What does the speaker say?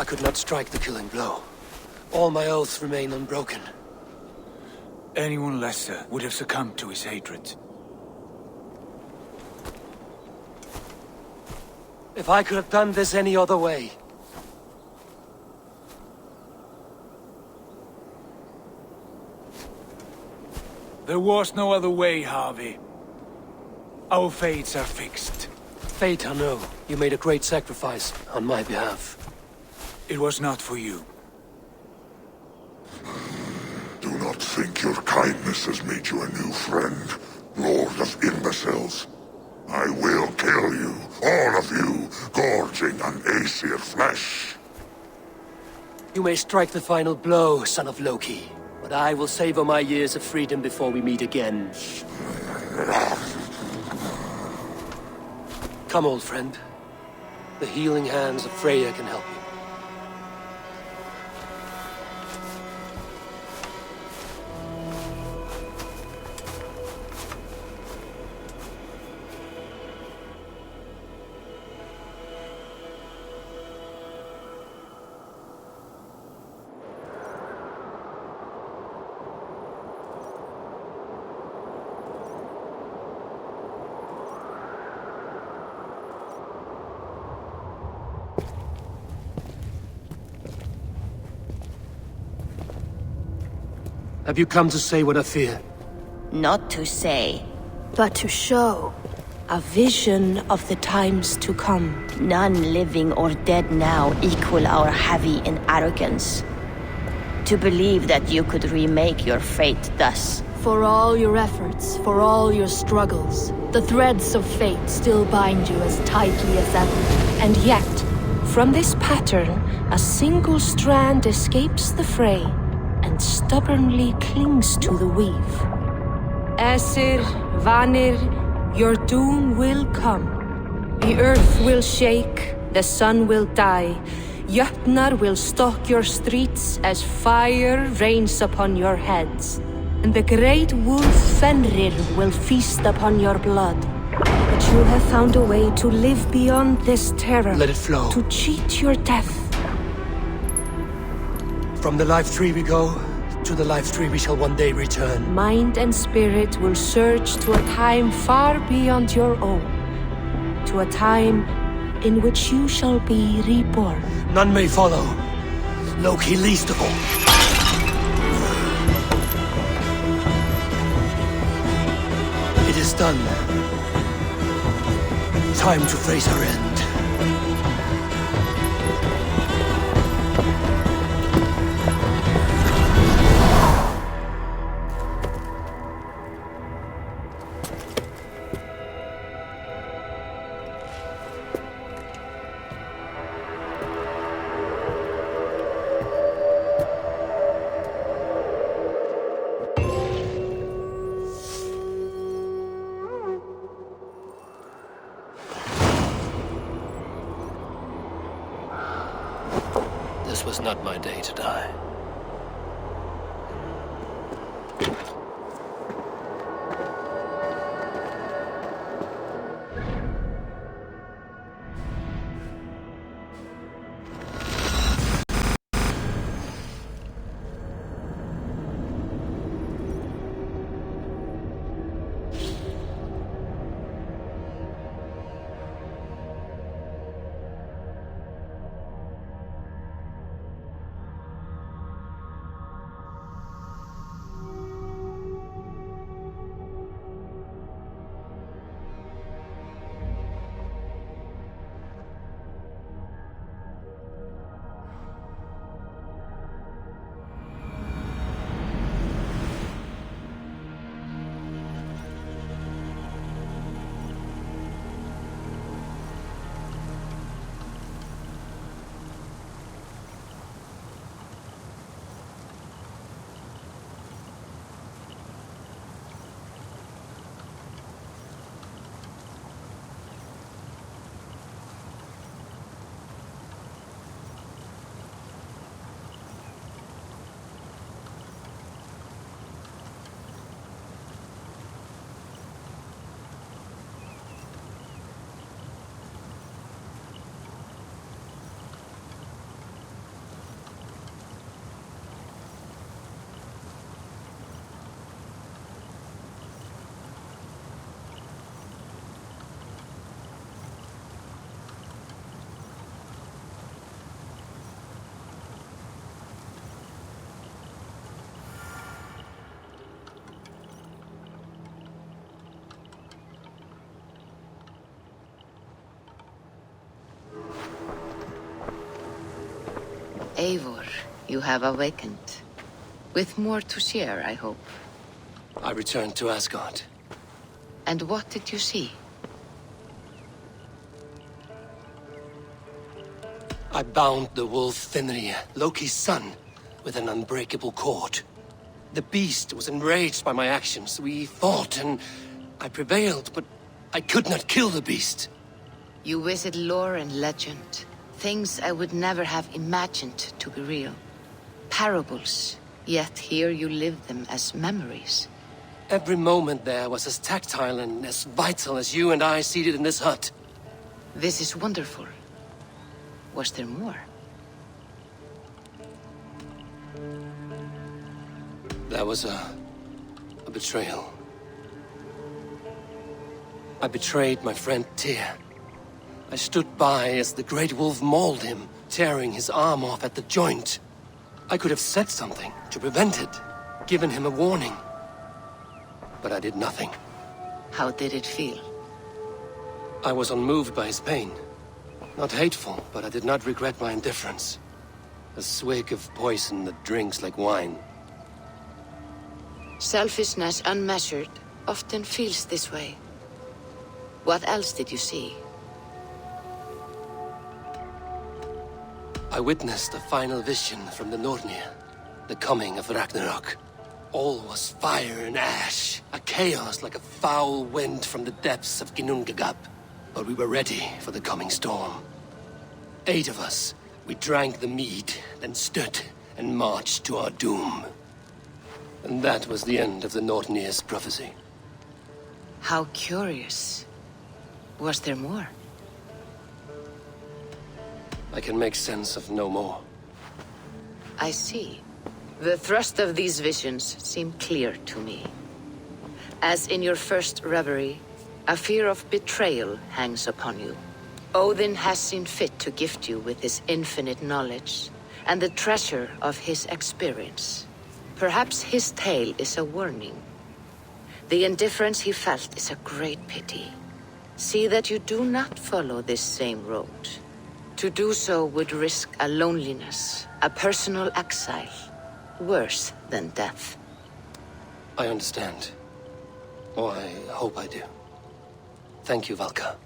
I could not strike the killing blow. All my oaths remain unbroken. Anyone lesser would have succumbed to his hatred. If I could have done this any other way. There was no other way, Harvey. Our fates are fixed. Fate, I know. You made a great sacrifice on my behalf. It was not for you. Do not think your kindness has made you a new friend, Lord of Imbeciles. I will kill you, all of you, gorging on Aesir flesh. You may strike the final blow, son of Loki. But I will savor my years of freedom before we meet again. Come, old friend. The healing hands of Freya can help you. Have you come to say what I fear? Not to say, but to show. a vision of the times to come. None living or dead now equal our heavy in arrogance. To believe that you could remake your fate thus. For all your efforts, for all your struggles, the threads of fate still bind you as tightly as ever. And yet, from this pattern, a single strand escapes the fray and stubbornly clings to the weave. Aesir, Vanir, your doom will come. The earth will shake, the sun will die. Jötnar will stalk your streets as fire rains upon your heads. And the great wolf Fenrir will feast upon your blood. But you have found a way to live beyond this terror. Let it flow. To cheat your death. From the life tree we go, to the life tree we shall one day return. Mind and spirit will surge to a time far beyond your own. To a time in which you shall be reborn. None may follow. Loki least of all. It is done. Time to face our end. This was not my day to die. Eivor, you have awakened. With more to share, I hope. I returned to Asgard. And what did you see? I bound the wolf Fenrir, Loki's son, with an unbreakable cord. The beast was enraged by my actions. We fought and I prevailed, but I could not kill the beast. You visit lore and legend. Things I would never have imagined to be real. Parables, yet here you live them as memories. Every moment there was as tactile and as vital as you and I seated in this hut. This is wonderful. Was there more? There was a betrayal. I betrayed my friend Tyr. I stood by as the great wolf mauled him, tearing his arm off at the joint. I could have said something to prevent it, given him a warning. But I did nothing. How did it feel? I was unmoved by his pain. Not hateful, but I did not regret my indifference. A swig of poison that drinks like wine. Selfishness unmeasured often feels this way. What else did you see? I witnessed a final vision from the Nornir, the coming of Ragnarok. All was fire and ash, a chaos like a foul wind from the depths of Ginnungagap. But we were ready for the coming storm. 8 of us, we drank the mead, then stood and marched to our doom. And that was the end of the Nornir's prophecy. How curious. Was there more? I can make sense of no more. I see. The thrust of these visions seem clear to me. As in your first reverie, a fear of betrayal hangs upon you. Odin has seen fit to gift you with his infinite knowledge, and the treasure of his experience. Perhaps his tale is a warning. The indifference he felt is a great pity. See that you do not follow this same road. To do so would risk a loneliness, a personal exile, worse than death. I understand. Or I hope I do. Thank you, Valka.